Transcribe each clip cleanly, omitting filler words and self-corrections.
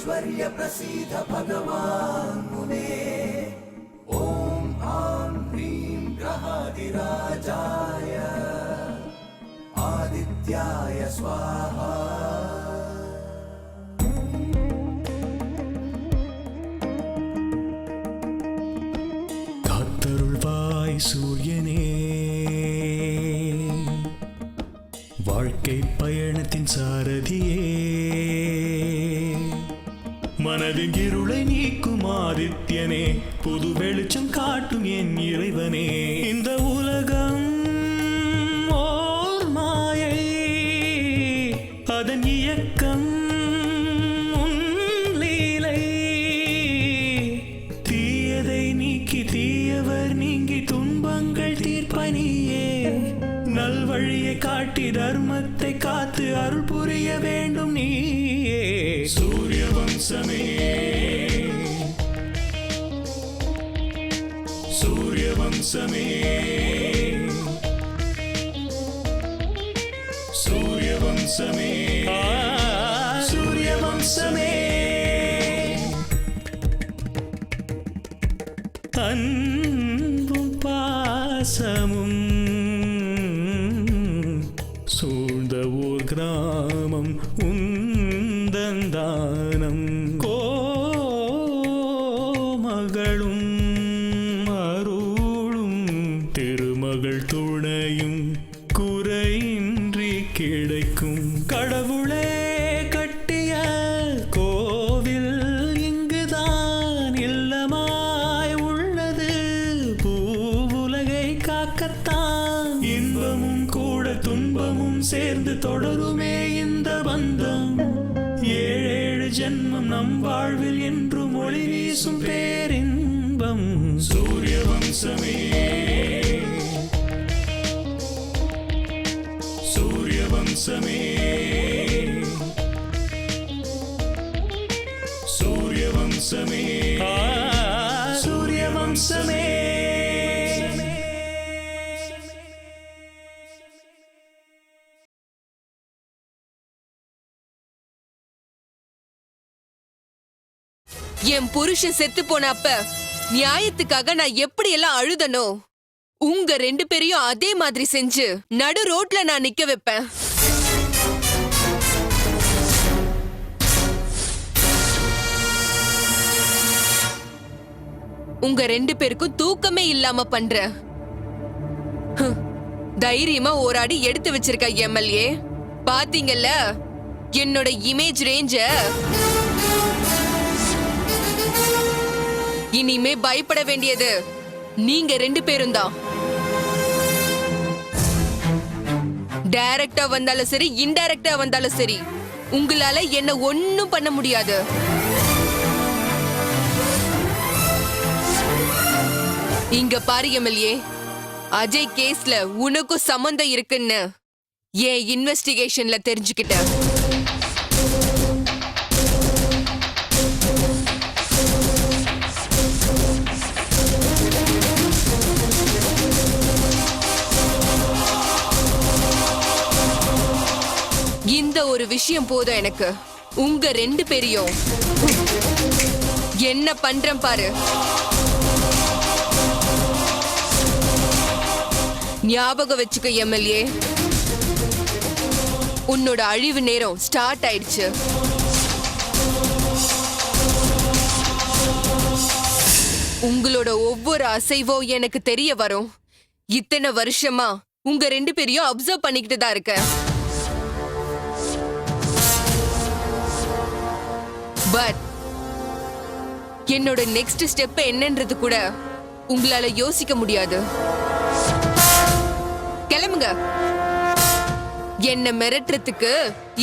ऐश्वर्य प्रसीद भगवान् मुने ॐ आं ह्रीं ग्रहादिराजाय आदित्याय स्वाहा காத்தருள்வாய் சூரியனே வாழ்க்கை பயணத்தின் சாரதியே மனதின் இருளை நீக்கும் ஆதித்யனே புது வெளிச்சம் காட்டும் என் இறைவனே இந்த உலகம் ஓர் மாயை அதன் இயக்கம் உன் லீலை தீயதை நீக்கி தீயவர் நீங்கி துன்பங்கள் தீர்ப்பனியே நல்வழியை காட்டி தர்மத்தை காத்து அருள் புரிய வேண்டும் நீயே சூரிய வம்சமே சூரிய வம்சமே சூரிய வம்சமே சூரிய வம்சமே அன்பும் பாசமும் சூழ்ந்த ஓர் கிராமம் உந்தந்தானம் கோமகளும் அருளும் திருமகள் துணையும் குறையின்றி கிடைக்கும் கடவுளே கட்டிய கோவில் இங்குதான் இல்லமாய் உள்ளது பூவுலகை காக்கத்தான் இன்பமும் கூட துன்பமும் சேர்ந்து தொடருமே இந்த பந்தம் ஏழேழு ஜென்மம் நம் வாழ்வில் என்றும் ஒளி வீசும் பேரின்பம் சூரிய வம்சமே சூரிய வம்சமே சூரிய வம்சமே சூரிய வம்சமே என் புருஷன் செத்து போன அப்ப நியாயத்துக்காக நான் எப்படி எல்லாம் அழுதனோ உங்க 2 பேரையும் அதே மாதிரி செஞ்சு நடு ரோட்ல நான் நிக்க வைப்பேன். உங்க 2 பேருக்கும் தூக்கமே இல்லாம பண்ற தைரியமா ஓராடி எடுத்து வச்சிருக்க எம்எல்ஏ பாத்தீங்கல்ல என்னோட இமேஜ் ரேஞ்ச. இனிமே பயப்பட வேண்டியது நீங்க 2 பேரும் தான். டைரக்டா வந்தாலும் சரி இன்டைரக்டா வந்தாலும் சரி உங்களால என்ன ஒண்ணும் பண்ண முடியாது. இங்க பாரு எம்எல்ஏ, அஜய் கேஸ்ல உனக்கும் சம்பந்தம் இருக்குன்னு என் இன்வெஸ்டிகேஷன்ல தெரிஞ்சுக்கிட்டேன். இந்த ஒரு விஷயம் போதும் எனக்கு. உங்க 2 பேரையும் என்ன பண்றேன் பாரு. ஞாபகம் வச்சுக்க எம்எல்ஏ, உன்னோட அழிவு நேரம் ஸ்டார்ட் ஆயிடுச்சு. உங்களோட ஒவ்வொரு அசைவும் எனக்கு தெரிய வரும். இத்தனை வருஷமா உங்க 2 பேரையும் அப்சர்வ் பண்ணிக்கிட்டு தான் இருக்கேன். பட் என்னோட நெக்ஸ்ட் ஸ்டெப் என்னன்றது கூட உங்களால யோசிக்க முடியாது. கிளம்புங்க. என்ன மிரட்டுறதுக்கு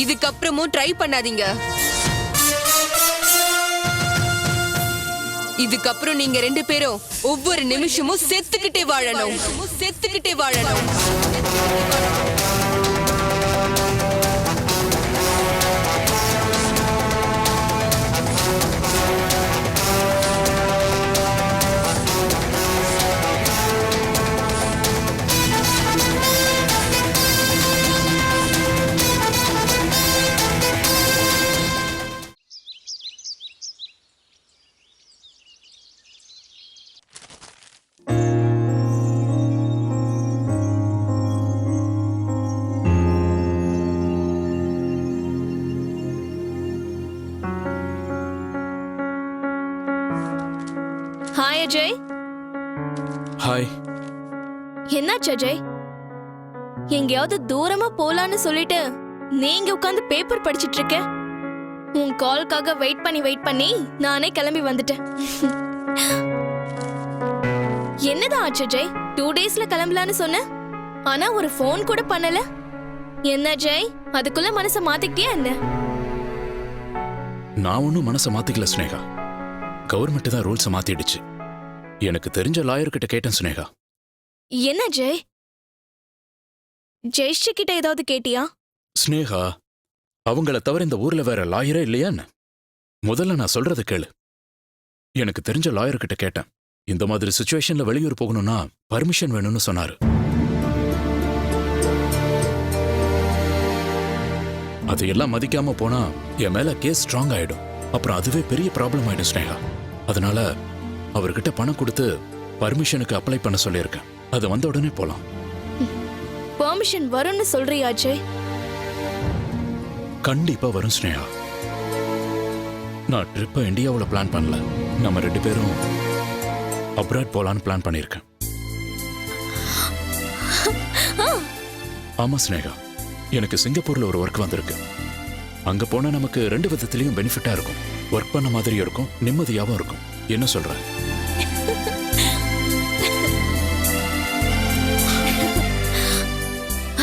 இதுக்கப்புறமும் ட்ரை பண்ணாதீங்க. இதுக்கப்புறம் நீங்க 2 பேரும் ஒவ்வொரு நிமிஷமும் செத்துக்கிட்டே வாழணும். செத்துக்கிட்டே வாழணும். அஜய். ஹாய். என்னாச்சு அஜய்? எங்கேயாவது தூரமா போலான்னு சொல்லிட்டு நீங்க உட்காந்து பேப்பர் படிச்சிட்டு இருக்க. உன் கால்காக வெயிட் பண்ணி நானே கிளம்பி வந்துட்டேன். என்னதான் ஆச்சு அஜய்? 2 டேஸ்ல கிளம்பலான்னு சொன்ன, ஆனா ஒரு ஃபோன் கூட பண்ணல. என்ன அஜய், அதுக்குள்ள மனசை மாத்திக்கிட்டியா என்ன? நான் ஒன்னும் மனசை மாத்திக்கல ஸ்னேகா. கவர்மெண்ட் தான் ரூல்ஸை மாத்திடுச்சு. எனக்கு தெரிஞ்ச லாயர் கிட்ட கேட்டேன் ஸ்னேகா. என்ன அஜய், ஜெயஸ்ரீ கிட்ட ஏதாவது கேட்டியா? ஸ்னேகா, அவங்கள தவிர இந்த ஊர்ல வேற லாயரே இல்லையான்னு? முதல்ல நான் சொல்றத கேளு. எனக்கு தெரிஞ்ச லாயர் கிட்ட கேட்டேன். இந்த மாதிரி சிச்சுவேஷன்ல வெளியூர் போகணும்னா பர்மிஷன் வேணும்னு சொன்னாரு. அதையெல்லாம் மதிக்காம போனா என் மேல கேஸ் ஸ்ட்ராங் ஆயிடும். அப்புறம் அதுவே பெரிய ப்ராப்ளம் ஆயிடும் ஸ்னேகா. அதனால அவர்கிட்ட பணம் கொடுத்து பர்மிஷனுக்கு அப்ளை பண்ண சொல்லியிருக்கேன். அது வந்த உடனே போலாம். பெர்மிஷன் வரும்னு சொல்றியா அஜய்? கண்டிப்பா வரும் ஸ்னேகா. நான் ட்ரிப்பை இந்தியாவுல பிளான் பண்ணல. நம்ம 2 பேரும் அப்ராட் போலான்னு பிளான் பண்ணியிருக்கேன். ஆமா ஸ்னேகா, எனக்கு சிங்கப்பூர்ல ஒரு ஒர்க் வந்திருக்கு. அங்க போனா நமக்கு 2 விதத்திலையும் பெனிஃபிட்டா இருக்கும். ஒர்க் பண்ண மாதிரியும் இருக்கும், நிம்மதியாவும் இருக்கும். என்ன சொல்ற?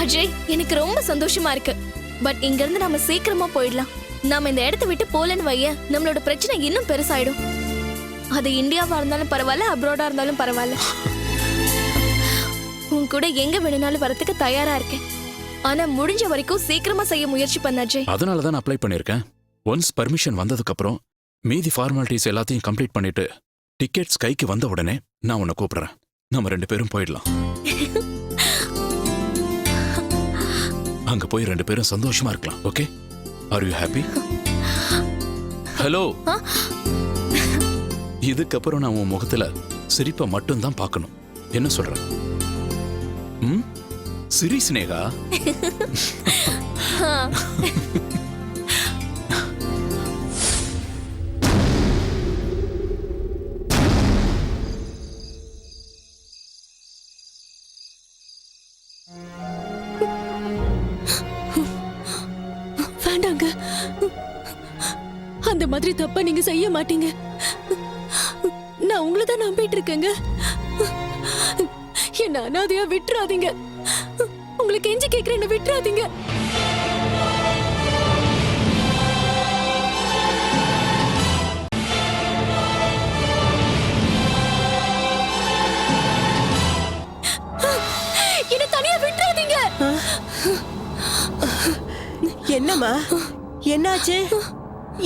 அஜய், எனக்கு ரொம்ப சந்தோஷமா இருக்கு. பட் இங்க இருந்து நாம சீக்கிரமா போயிடலாம். நாம இந்த இடத்தை விட்டு போலன்னு வைய, நம்மளோட பிரச்சனை இன்னும் பெருசாயிடும். அது இந்தியாவா இருந்தாலும் பரவாயில்ல, அப்ராடா இருந்தாலும் பரவாயில்ல. உன் கூட எங்க வேணும்னாலும் வரதுக்கு தயாரா இருக்கேன். ஆனா முடிஞ்ச வரைக்கும் சீக்கிரமா செய்ய முயற்சி பண்ண அஜய். அதனாலதான் அப்ளை பண்ணிருக்கேன். ஒன்ஸ் பர்மிஷன் வந்ததுக்கு அப்புறம் மீதி ஃபார்மாலிட்டிஸ் எல்லாத்தையும் கம்ப்ளீட் பண்ணிட்டு டிக்கெட்ஸ் கைக்கு வந்த உடனே நான் உன்னை கூப்பிடுறேன். நம்ம 2 பேரும் போயிடலாம். அங்க போய் 2 பேரும் சந்தோஷமா இருக்கலாம். Okay? Are you happy? Hello. இதுக்கப்புறம் நான் உன் முகத்துல சிரிப்பை மட்டும் தான் பார்க்கணும். என்ன சொல்ற? சிரி ஸ்னேகா. வேண்டாங்க, அந்த மாதிரி தப்பா நீங்க செய்ய மாட்டீங்க. நான் உங்களை தான் நம்பிட்டு இருக்கேங்க. என்ன அனாதையா விட்டுறாதீங்க. உங்களுக்கு கெஞ்சி கேட்கிறேன், என்ன விட்டுறாதீங்க. என்ன தனியா விட்டுறாதீங்க. என்னம்மா, என்னாச்சு?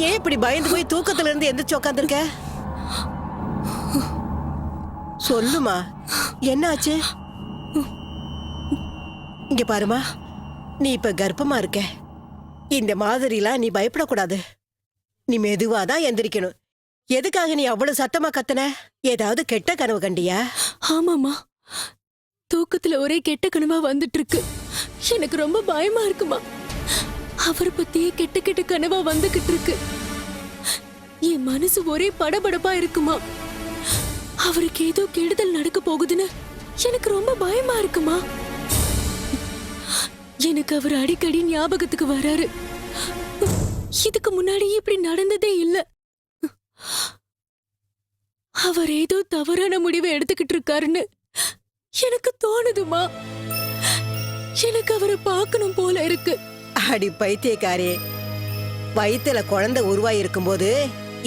ஏன் இப்படி பயந்து போய் தூக்கத்துல இருந்து எந்திரிச்சு உட்காந்துருக்க? சொல்லுமா, என்னாச்சு? இங்க பாருமா, நீ இப்ப கர்ப்பமா இருக்க. இந்த மாதிரிலாம் நீ பயப்படக்கூடாது. நீ மெதுவாதான் எந்திரிக்கணும். எதுக்காக நீ அவ்வளவு சத்தமா கத்துன? ஏதாவது கெட்ட கனவு கண்டியா? ஆமாமா, தூக்கத்துல ஒரே கெட்ட கனவா வந்துட்டு இருக்கு. எனக்கு ரொம்ப பயமா இருக்குமா. அவரை பத்தியே கெட்ட கெட்ட கனவா வந்துகிட்டு இருக்கு. என் மனசு ஒரே படபடப்பா இருக்குமா. அவருக்கு ஏதோ கெடுதல் நடக்க போகுதுன்னு எனக்கு ரொம்ப பயமா இருக்குமா. எனக்கு அவர் அடிக்கடி ஞாபகத்துக்கு வராரு. இதுக்கு முன்னாடி இப்படி நடந்ததே இல்ல. அவர் ஏதோ தவறான முடிவை எடுத்துக்கிட்டு இருக்காருன்னு எனக்கு தோணுதுமா. எனக்கு அவரை பார்க்கணும் போல இருக்கு. அடி பைத்தியக்காரே, வயித்துல குழந்தை உருவாகி இருக்கும்போது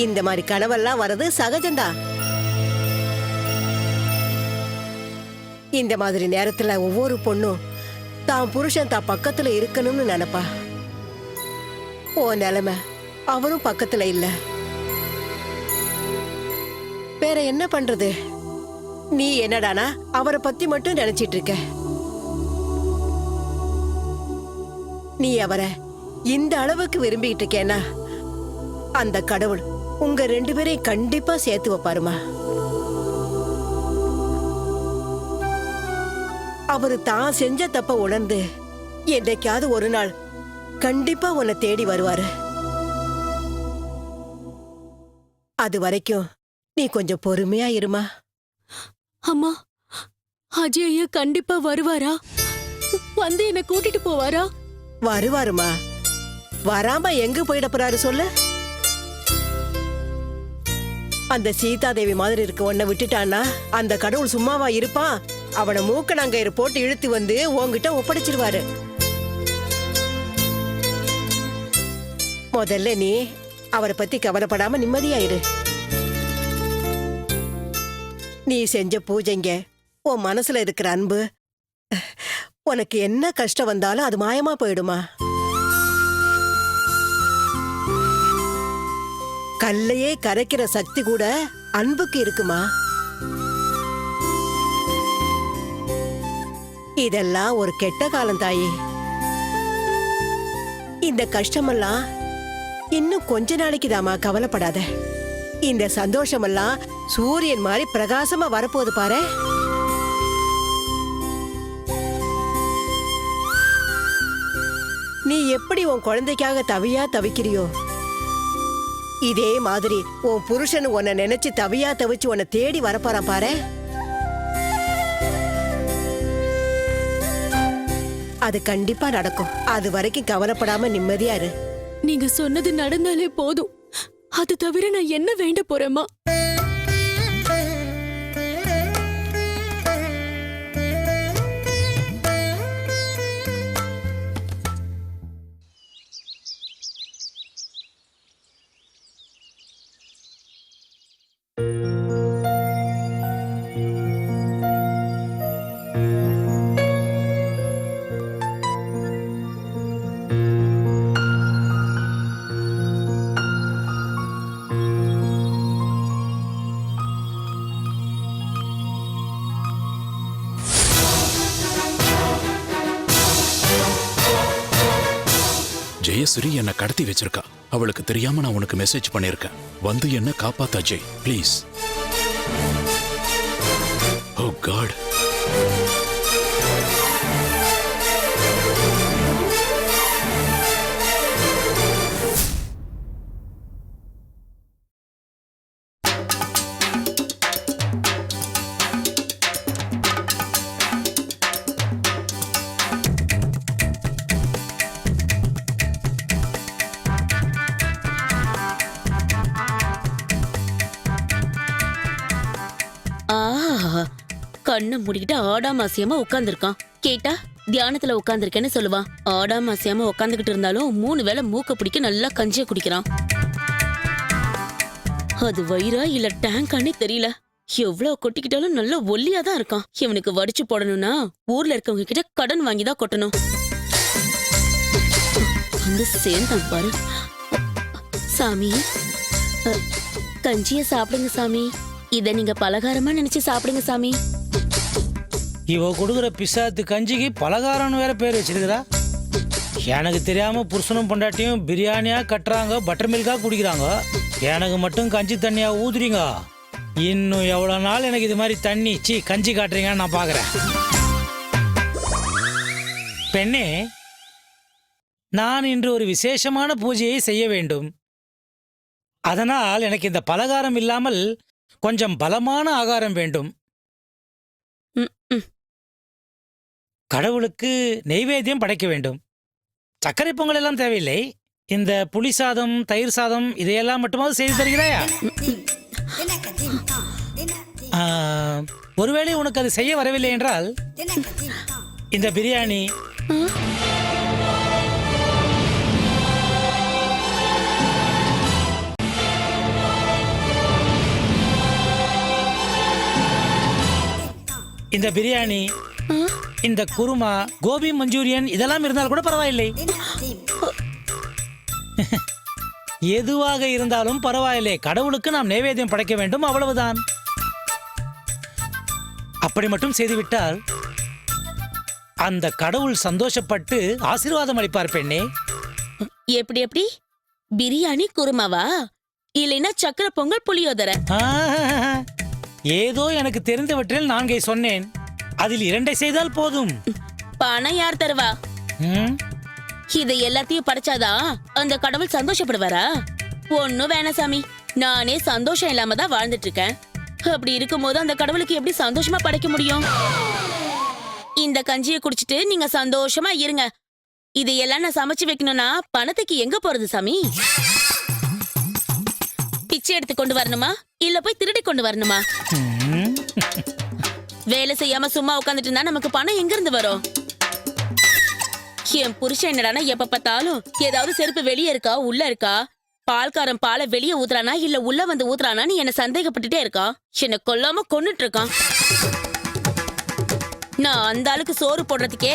இந்த மாதிரி கனவெல்லாம் வர்றது சகஜம்தான். இந்த மாதிரி நேரத்துல ஒவ்வொரு பொண்ணும் தான் புருஷன் தான் பக்கத்துல இருக்கணும்னு நினைப்பா. ஓ நிலைமை அவரும் பக்கத்துல இல்ல. வேற என்ன பண்றது? நீ என்னடானா அவரை பத்தி மட்டும் நினைச்சிட்டு இருக்க. நீ அவரை இந்த அளவுக்கு விரும்பிக்கிட்டு இருக்கேன்னா அந்த கடவுள் உங்க 2 பேரையும் கண்டிப்பா சேர்த்து வைப்பாருமா. அவரு தான் செஞ்ச தப்ப உணர்ந்து என்னைக்காவது ஒரு நாள் கண்டிப்பா உன்னை தேடி வருவாரு. அது வரைக்கும் நீ கொஞ்சம் பொறுமையா இருமா. அம்மா, அஜய் ஐயா கண்டிப்பா வருவாரா? வந்து என்ன கூட்டிட்டு போவாரா? வருவாருமா. வராம எங்க போயிட போறாரு சொல்லு? அந்த சீதாதேவி மாதிரி இருக்க உன்னை விட்டுட்டான்னா அந்த கடவுள் சும்மாவா இருப்பான்? அவனை மூக்கணாங்கயிறு போட்டு இழுத்து வந்து உன்கிட்ட ஒப்படைச்சிருவாரு. முதல்ல நீ அவரை பத்தி கவலைப்படாம நிம்மதியாயிரு. நீ செஞ்ச பூஜைங்க, உன் மனசுல இருக்கிற அன்பு, உனக்கு என்ன கஷ்டம் வந்தாலும் அது மாயமா போயிடுமா. கல்லையே கரைக்கிற சக்தி கூட அன்புக்கு இருக்குமா. இதெல்லாம் ஒரு கெட்ட காலம் தாயி. இந்த கஷ்டமெல்லாம் இன்னும் கொஞ்ச நாளைக்குதாமா, கவலைப்படாத. இந்த சந்தோஷமெல்லாம் சூரியன் மாதிரி பிரகாசமா வரப்போகுது பாரு. நீ எப்படி உன் குழந்தைக்காக தவியா தவிக்கிறியோ, இதே மாதிரி உன் புருஷன் உன்னை நினைச்சு தவியா தவிச்சு உன்னை தேடி வரப்போறான் பாரு. அது கண்டிப்பா நடக்கும். அது வரைக்கும் கவலைப்படாம நிம்மதியா இரு. நீங்க சொன்னது நடந்தாலே போதும். அது தவிர நான் என்ன வேண்ட போறேம்மா? ஜெயஸ்ரீ என்ன கடத்தி வச்சிருக்கா. அவளுக்கு தெரியாம நான் உனக்கு மெசேஜ் பண்ணிருக்கேன். வந்து என்ன காப்பாத்த அஜய், ப்ளீஸ். O God. கண்ணை மூடிக்கிட்டு ஆடாம அசையாம உட்காந்துருக்கான். கேட்டா தியானத்துல உட்காந்துருக்கேன்னு சொல்லுவான். ஆடாம அசையாம உட்காந்துக்கிட்டு இருந்தாலும் 3 வேளை மூக்க பிடிக்க நல்லா கஞ்சிய குடிக்கிறான். அது வயிறா இல்ல டேங்கானே தெரியல. எவ்வளவு கொட்டிக்கிட்டாலும் நல்ல ஒல்லியா தான் இருக்கான். இவனுக்கு வடிச்சு போடணும்னா ஊர்ல இருக்கவங்க கிட்ட கடன் வாங்கிதான் கொட்டணும். வந்து சேர்ந்தான் பாரு. சாமி, கஞ்சிய சாப்பிடுங்க சாமி. இத நீங்க பலகாரமா நினைச்சு சாப்பிடுங்க சாமி. இவ கொடுக்குற பிசாத்து கஞ்சிக்கு பலகாரம்னு வேற பேர் வச்சிருக்கிறா. எனக்கு தெரியாம புருஷனும் பொண்டாட்டியும் பிரியாணியா கட்டுறாங்க, பட்டர் மில்கா குடிக்கிறாங்க. எனக்கு மட்டும் கஞ்சி தண்ணியா ஊதுறீங்க. இன்னும் எவ்வளவு நாள் எனக்கு இது மாதிரி தண்ணி கஞ்சி காட்டுறீங்கன்னு நான் பாக்குறேன். பெண்ணே, நான் இன்று ஒரு விசேஷமான பூஜையை செய்ய வேண்டும். அதனால் எனக்கு இந்த பலகாரம் இல்லாமல் கொஞ்சம் பலமான ஆகாரம் வேண்டும். கடவுளுக்கு நெய்வேத்தியம் படைக்க வேண்டும். சர்க்கரை பொங்கல் எல்லாம் தேவையில்லை. இந்த புளி சாதம், தயிர் சாதம் இதையெல்லாம் மட்டுமாவது செய்து தருகிறாயா? ஒருவேளை உனக்கு அது செய்ய வரவில்லை என்றால் இந்த பிரியாணி, இந்த குருமா, கோபி மஞ்சூரியன் இதெல்லாம் இருந்தால் கூட பரவாயில்லை. எதுவாக இருந்தாலும் பரவாயில்லை. கடவுளுக்கு நாம் நைவேத்தியம் படைக்க வேண்டும், அவ்வளவுதான். அப்படி மட்டும் செய்துவிட்டால் அந்த கடவுள் சந்தோஷப்பட்டு ஆசீர்வாதம் அளிப்பார். பெண்ணே, எப்படி எப்படி? பிரியாணி குருமாவா? இல்லைன்னா சக்கரை பொங்கல் புளியோதரை? ஏதோ எனக்கு தெரிந்தவற்றில் 4 சொன்னேன். அதில் 2 செய்தால் போதும். பணம் யார் தருவா? இதை எல்லாத்தையும் படைச்சாதான் அந்த கடவுள் சந்தோஷப்படுவாரா? ஒன்னும் வேணாம் சாமி, நானே சந்தோஷம் இல்லாம தான் வாழ்ந்துட்டு இருக்கேன். அப்படி இருக்கும்போது அந்த கடவுளுக்கு எப்படி சந்தோஷமா படைக்க முடியும்? இந்த கஞ்சியை குடிச்சிட்டு நீங்க சந்தோஷமா இருங்க. இதையெல்லாம் நான் சமைச்சு வைக்கணும்னா பணத்துக்கு எங்க போறது சாமி? பிச்சை எடுத்து கொண்டு வரணுமா இல்ல போய் திருடி கொண்டு வரணுமா? வேலை செய்யாம சும்மா உட்காந்துட்டு இருந்தா நமக்கு பணம் எங்க இருந்து வரும்? என் புருஷன் என்னடானா எப்ப பார்த்தாலும் ஏதாவது செருப்பு வெளியே இருக்கா உள்ள இருக்கா, பால்காரன் பாலை வெளியே ஊத்துறானா இல்ல உள்ள வந்து ஊத்துறானான்னு என்ன சந்தேகப்பட்டுட்டே இருக்கான். என்ன கொல்லாம கொன்னுட்டு இருக்கான். நான் அந்த ஆளுக்கு சோறு போடுறதுக்கே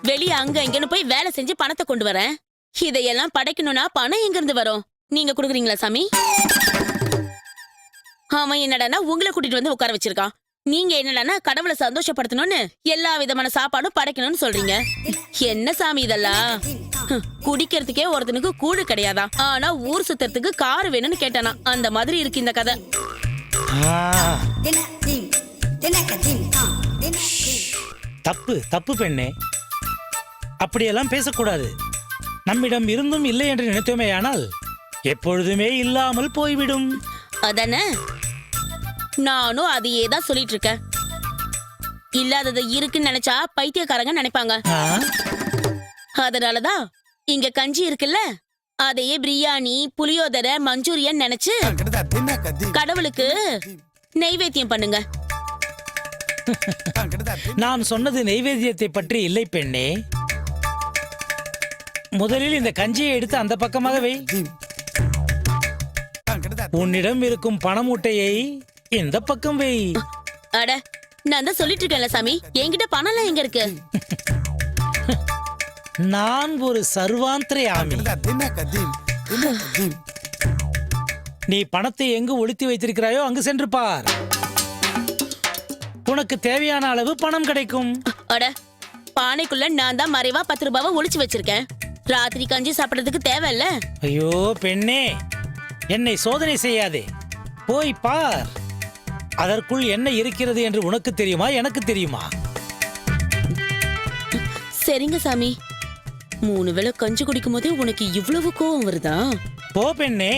வெளியே அங்க இங்கன்னு போய் வேலை செஞ்சு பணத்தை கொண்டு வரேன். இதையெல்லாம் படைக்கணும்னா பணம் எங்க இருந்து வரும்? நீங்க குடுக்குறீங்களா சாமி? அவன் என்னடானா உங்களை கூட்டிட்டு வந்து உட்கார வச்சிருக்கான். நீங்க என்னடானா கடவுளை சந்தோஷப்படுத்தணும்னு எல்லா விதமான சாப்பாடும் படைக்கணும்னு சொல்றீங்க. என்ன சாமி இதெல்லாம்? குடிக்கிறதுக்கே ஒருத்தனுக்கு கூடு கிடையாதா, ஆனா ஊர் சுத்தறதுக்கு கார் வேணும்னு கேட்டானா. அந்த மாதிரி இருக்கு இந்த கதை. தப்பு தப்பு பெண்ணே, அப்படியெல்லாம் பேசக்கூடாது. நம்மிடம் இருந்தும் இல்லை என்று நினைத்தோமேயானால் எப்பொழுதுமே இல்லாமல் போய்விடும். அதானே, நானும் அதையே தான் சொல்லிட்டு இருக்கேன். இல்லாதது இருக்குன்னு நினைச்சா பைத்தியக்காரங்க நினைப்பாங்க. அதனாலதான் இங்க கஞ்சி இருக்குல்ல, அதையே பிரியாணி புளியோதரை மஞ்சூரியன் நினைச்சு கடவுளுக்கு நெய்வேத்தியம் பண்ணுங்க. நான் சொன்னது நெய்வேத்தியத்தை பற்றி இல்லை பெண்ணே. முதலில் இந்த கஞ்சியை எடுத்து அந்த பக்கமாக வை. உன்னிடம் இருக்கும் பண மூட்டையை இந்த பக்கம் வை. அட, நான் தான் சொல்லிட்டு இருக்கேன்ல சாமி, என்கிட்ட பணம்லாம் எங்க இருக்கு? நான் ஒரு சர்வாந்தரயாமி. நீ பணத்தை எங்கு ஒளித்து வைத்திருக்கிறாயோ அங்கு சென்று பார். உனக்கு தேவையான அளவு பணம் கிடைக்கும். அட, பானைக்குள்ள நான் தான் மறைவா 10 ரூபாவை ஒளிச்சு வச்சிருக்கேன். ராத்திரி கஞ்சி சாப்பிடறதுக்கு தேவையில்ல. ஐயோ பெண்ணே, என்னை சோதனை செய்யாதே, போய் பார். அதற்குள் என்ன இருக்கிறது என்று உனக்கு தெரியுமா எனக்கு தெரியுமா? சரிங்க சாமி, 3 வேளை கஞ்சி குடிக்கும் போதே உனக்கு இவ்வளவு கோவம் வருதா? போ பெண்ணே.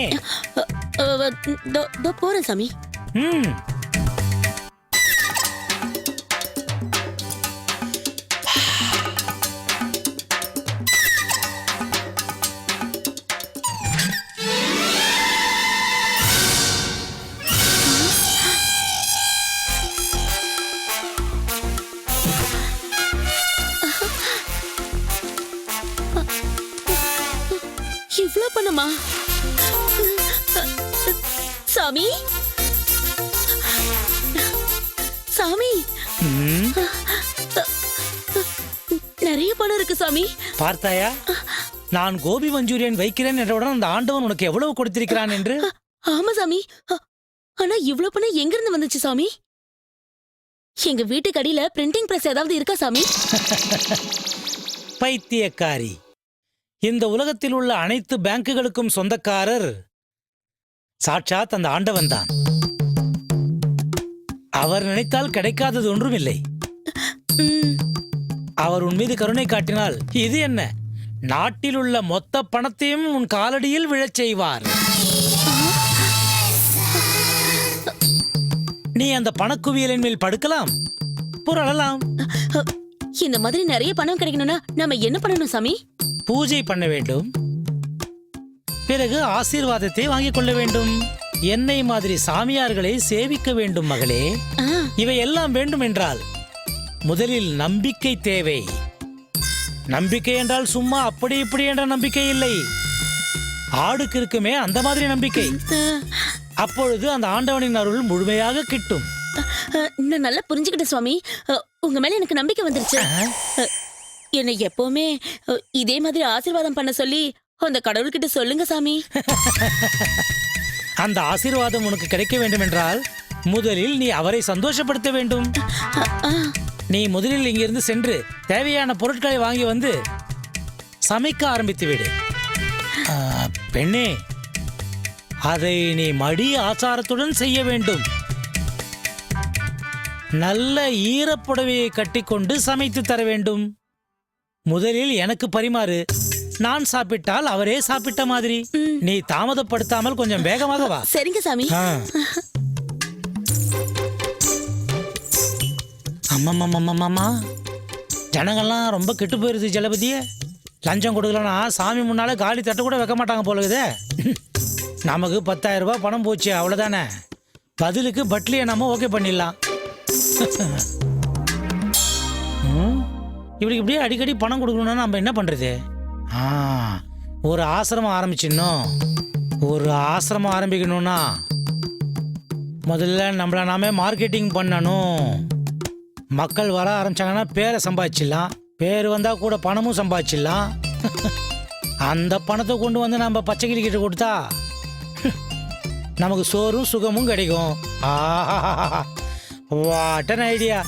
போறேன் சாமி. இவ்ளோ பண்ணுமா சாமி? சாமி, நிறைய பணம் இருக்கு சாமி. பார்த்தாயா, நான் கோபி மஞ்சூரியன் வைக்கிறேன் என்றவுடன் அந்த ஆண்டவன் உனக்கு எவ்வளவு கொடுத்திருக்கிறான் என்று. ஆமா சாமி, ஆனா இவ்ளோ பணம் எங்க இருந்து வந்துச்சு சாமி? எங்க வீட்டுக்கு அடியில பிரிண்டிங் பிரஸ் ஏதாவது இருக்கா சாமி? பைத்தியக்காரி, இந்த உலகத்தில் உள்ள அனைத்து பேங்குகளுக்கும் சொந்தக்காரர் சாட்சாத் அந்த ஆண்டவன் தான். அவர் நினைத்தால் கிடைக்காதது ஒன்றும் இல்லை. அவர் உன் மீது கருணை காட்டினால் இது என்ன, நாட்டில் உள்ள மொத்த பணத்தையும் உன் காலடியில் விழச் செய்வார். நீ அந்த பணக்குவியலின் மேல் படுக்கலாம், புரளலாம். இந்த மாதிரி நிறைய பணம் கிடைக்கணும்னா நம்ம என்ன பண்ணணும் சாமி? பூஜை பண்ண வேண்டும், பிறகு ஆசீர்வாதத்தை வாங்கிக் கொள்ள வேண்டும். என்னை மாதிரி சாமியார்களை சேவிக்க வேண்டும் மகளே. இவை எல்லாம் வேண்டும் என்றால் முதலில் நம்பிக்கை தேவை. நம்பிக்கை என்றால் சும்மா அப்படி இப்படி என்ற நம்பிக்கை இல்லை. ஆடுக்கு இருக்குமே அந்த மாதிரி நம்பிக்கை. அப்பொழுது அந்த ஆண்டவனின் அருள் முழுமையாக கிட்டும். நான் நல்லா புரிஞ்சுக்கிட்டேன் சுவாமி. உங்க மேல எனக்கு நம்பிக்கை வந்துருச்சு. என்னை எப்பவுமே இதே மாதிரி ஆசீர்வாதம் பண்ண சொல்லி அந்த கடவுள்கிட்ட சொல்லுங்க சாமி. அந்த ஆசீர்வாதம் உனக்கு கிடைக்க வேண்டும் என்றால் முதலில் நீ அவரை சந்தோஷப்படுத்த வேண்டும். நீ முதலில் இங்கிருந்து சென்று தேவையான பொருட்களை வாங்கி வந்து சமைக்க ஆரம்பித்து விடு. பெண்ணே, அதை நீ மடி ஆச்சாரத்துடன் செய்ய வேண்டும். நல்ல ஈரப்புடவையை கட்டிக்கொண்டு சமைத்து தர வேண்டும். முதலில் எனக்கு பரிமாறு, நான் சாப்பிட்டால் அவரே சாப்பிட்ட மாதிரி. நீ தாமதப்படுத்தாமல் கொஞ்சம் வேகமாக வா. சரிங்க சாமி. ஆ. அம்மம்மம்மம்மம்மா, ஜனங்கள்லாம் ரொம்ப கெட்டு போயிருது ஜலபதியே. லஞ்சம் கொடுக்கலன்னா சாமி முன்னால காலி தட்ட கூட வைக்க மாட்டாங்க போலகுதே. நமக்கு 10,000 ரூபாய் பணம் போச்சு, அவ்வளோதானே. பதிலுக்கு பட்லியை நம்ம ஓகே பண்ணிடலாம். இப்படி இப்படியே அடிக்கடி பணம் கொடுக்கணும்னா நம்ம என்ன பண்ணுறது? ஒரு ஆசிரமம் ஆரம்பிச்சிடணும். ஒரு ஆசிரமம் ஆரம்பிக்கணும்னா முதல்ல நம்மளை நாமே மார்க்கெட்டிங் பண்ணணும். மக்கள் வர ஆரம்பிச்சாங்கன்னா பேரை சம்பாதிச்சிடலாம். பேர் வந்தால் கூட பணமும் சம்பாதிச்சிடலாம். அந்த பணத்தை கொண்டு வந்து நம்ம பச்சைக்கிளிக்கிட்ட கொடுத்தா நமக்கு சோறும் சுகமும் கிடைக்கும். ஆஹா, வாட் அன் ஐடியா.